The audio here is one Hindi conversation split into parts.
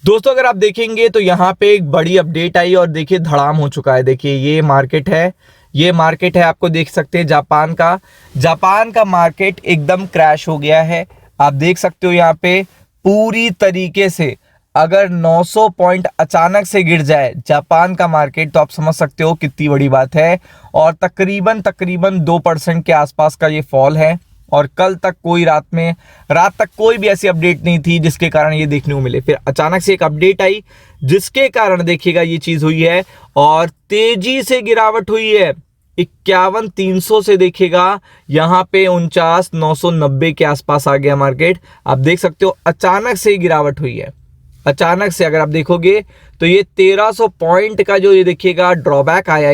दोस्तों अगर आप देखेंगे तो यहाँ पे एक बड़ी अपडेट आई और देखिए धड़ाम हो चुका है। देखिए ये मार्केट है, आपको देख सकते हैं जापान का मार्केट एकदम क्रैश हो गया है। आप देख सकते हो यहाँ पे पूरी तरीके से अगर 900 पॉइंट अचानक से गिर जाए जापान का मार्केट तो आप समझ सकते हो कितनी बड़ी बात है। और तकरीबन 2% के आसपास का ये फॉल है। और कल तक रात तक कोई भी ऐसी अपडेट नहीं थी जिसके कारण ये देखने को मिले। फिर अचानक से एक अपडेट आई जिसके कारण देखिएगा ये चीज हुई है और तेजी से गिरावट हुई है। 51,300 से देखिएगा यहाँ पे 49,990 के आसपास आ गया मार्केट। आप देख सकते हो अचानक से गिरावट हुई है। अचानक से अगर आप देखोगे तो ये 1300 पॉइंट का जो ये देखिएगा ड्रॉबैक आया,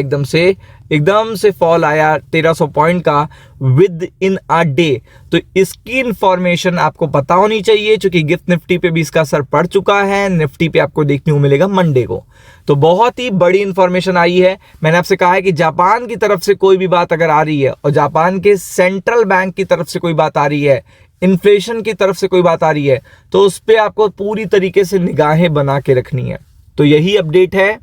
एकदम से फॉल आया 1300 पॉइंट का विद इन अ डे। तो इसकी इंफॉर्मेशन आपको पता होनी चाहिए क्योंकि गिफ्ट निफ्टी पे भी इसका असर पड़ चुका है। निफ्टी पे आपको देखने को मिलेगा मंडे को। तो बहुत ही बड़ी इंफॉर्मेशन आई है। मैंने आपसे कहा है कि जापान की तरफ से कोई भी बात अगर आ रही है और जापान के सेंट्रल बैंक की तरफ से कोई बात आ रही है, इन्फ्लेशन की तरफ से कोई बात आ रही है, तो उस पर आपको पूरी तरीके से निगाहें बना के रखनी है। तो यही अपडेट है।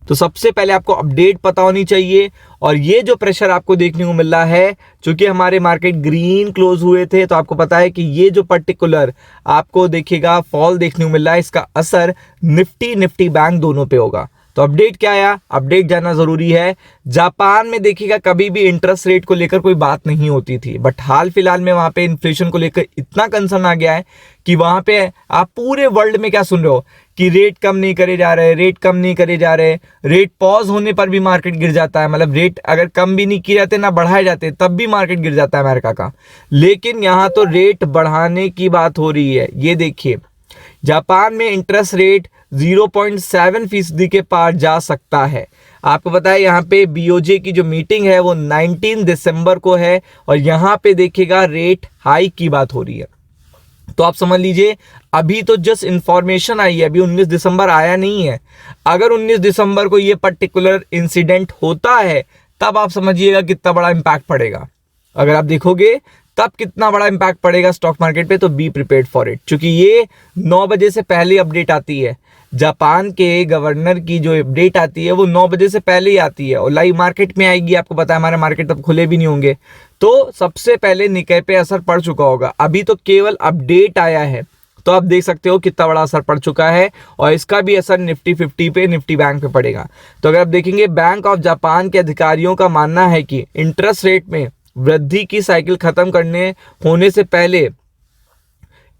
तो सबसे पहले आपको अपडेट पता होनी चाहिए। और ये जो प्रेशर आपको देखने को मिल रहा है, चूंकि हमारे मार्केट ग्रीन क्लोज हुए थे तो आपको पता है कि ये जो पर्टिकुलर आपको देखिएगा फॉल देखने को मिल रहा है, इसका असर निफ्टी बैंक दोनों पे होगा। तो अपडेट क्या आया, अपडेट जानना जरूरी है। जापान में देखिएगा कभी भी इंटरेस्ट रेट को लेकर कोई बात नहीं होती थी, बट हाल फिलहाल में वहां पे इन्फ्लेशन को लेकर इतना कंसर्न आ गया है कि वहां पे आप पूरे वर्ल्ड में क्या सुन रहे हो कि रेट कम नहीं करे जा रहे, रेट पॉज होने पर भी मार्केट गिर जाता है। मतलब रेट अगर कम भी नहीं किए जाते ना बढ़ाए जाते तब भी मार्केट गिर जाता है अमेरिका का। लेकिन यहाँ तो रेट बढ़ाने की बात हो रही है। ये देखिए जापान में इंटरेस्ट रेट 0.7% के पार जा सकता है। आपको पता है यहाँ पे बीओजे की जो मीटिंग है वो 19 दिसंबर को है और यहाँ पे देखिएगा रेट हाइक की बात हो रही है। तो आप समझ लीजिए अभी तो जस्ट इंफॉर्मेशन आई है, अभी 19 दिसंबर आया नहीं है। अगर 19 दिसंबर को ये पर्टिकुलर इंसिडेंट होता है तब आप समझिएगा कितना बड़ा इंपैक्ट पड़ेगा। अगर आप देखोगे तब कितना बड़ा इंपैक्ट पड़ेगा स्टॉक मार्केट पे, तो बी प्रिपेयर्ड फॉर इट। क्योंकि ये 9 बजे से पहले अपडेट आती है। जापान के गवर्नर की जो अपडेट आती है वो 9 बजे से पहले ही आती है और लाइव मार्केट में आएगी। आपको पता है हमारे मार्केट तब खुले भी नहीं होंगे, तो सबसे पहले निकाय पे असर पड़ चुका होगा। अभी तो केवल अपडेट आया है, तो आप देख सकते हो कितना बड़ा असर पड़ चुका है और इसका भी असर निफ्टी 50 पे, निफ्टी बैंक पे पड़ेगा। तो अगर आप देखेंगे बैंक ऑफ जापान के अधिकारियों का मानना है कि इंटरेस्ट रेट में वृद्धि की साइकिल खत्म होने से पहले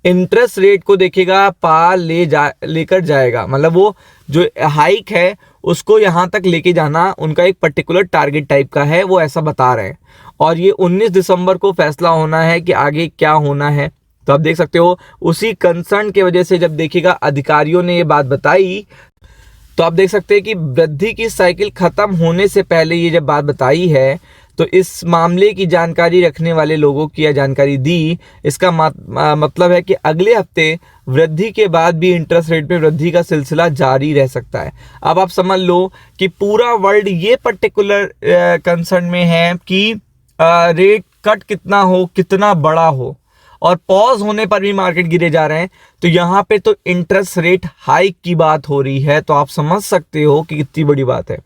इंटरेस्ट रेट को देखिएगा पार लेकर जाएगा। मतलब वो जो हाइक है उसको यहां तक लेके जाना उनका एक पर्टिकुलर टारगेट टाइप का है, वो ऐसा बता रहे हैं। और ये 19 दिसंबर को फैसला होना है कि आगे क्या होना है। तो आप देख सकते हो उसी कंसर्न की वजह से जब देखिएगा अधिकारियों ने ये बात बताई, तो आप देख सकते हैं कि वृद्धि की साइकिल खत्म होने से पहले ये जब बात बताई है तो इस मामले की जानकारी रखने वाले लोगों की यह जानकारी दी। इसका मतलब है कि अगले हफ्ते वृद्धि के बाद भी इंटरेस्ट रेट में वृद्धि का सिलसिला जारी रह सकता है। अब आप समझ लो कि पूरा वर्ल्ड ये पर्टिकुलर कंसर्न में है कि रेट कट कितना हो, कितना बड़ा हो, और पॉज होने पर भी मार्केट गिरे जा रहे हैं। तो यहाँ पे तो इंटरेस्ट रेट हाइक की बात हो रही है। तो आप समझ सकते हो कि कितनी बड़ी बात है।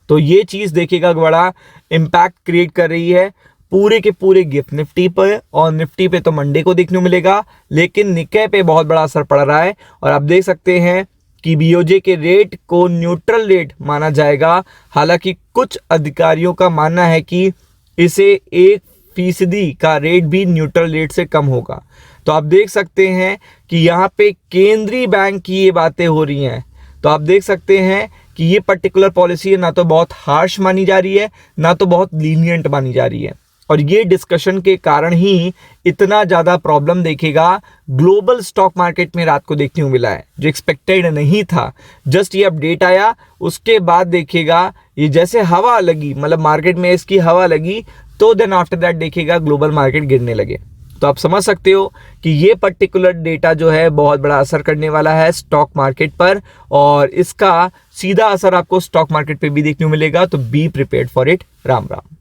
तो ये चीज देखिएगा बड़ा इम्पैक्ट क्रिएट कर रही है पूरे के पूरे गिफ्ट निफ्टी पर, और निफ्टी पे तो मंडे को देखने को मिलेगा, लेकिन निक्के पे बहुत बड़ा असर पड़ रहा है। और आप देख सकते हैं कि बीओजे के रेट को न्यूट्रल रेट माना जाएगा। हालांकि कुछ अधिकारियों का मानना है कि इसे 1% का रेट भी न्यूट्रल रेट से कम होगा। तो आप देख सकते हैं कि यहाँ पे केंद्रीय बैंक की ये बातें हो रही हैं। तो आप देख सकते हैं कि ये पर्टिकुलर पॉलिसी है ना तो बहुत हार्श मानी जा रही है, ना तो बहुत लीनियंट मानी जा रही है। और ये डिस्कशन के कारण ही इतना ज़्यादा प्रॉब्लम देखेगा ग्लोबल स्टॉक मार्केट में रात को देखने को मिला है, जो एक्सपेक्टेड नहीं था। जस्ट ये अपडेट आया उसके बाद देखिएगा ये जैसे हवा लगी, मतलब मार्केट में इसकी हवा लगी, तो देन आफ्टर दैट देखिएगा ग्लोबल मार्केट गिरने लगे। तो आप समझ सकते हो कि ये पर्टिकुलर डेटा जो है बहुत बड़ा असर करने वाला है स्टॉक मार्केट पर, और इसका सीधा असर आपको स्टॉक मार्केट पे भी देखने को मिलेगा। तो be prepared for it. Ram Ram.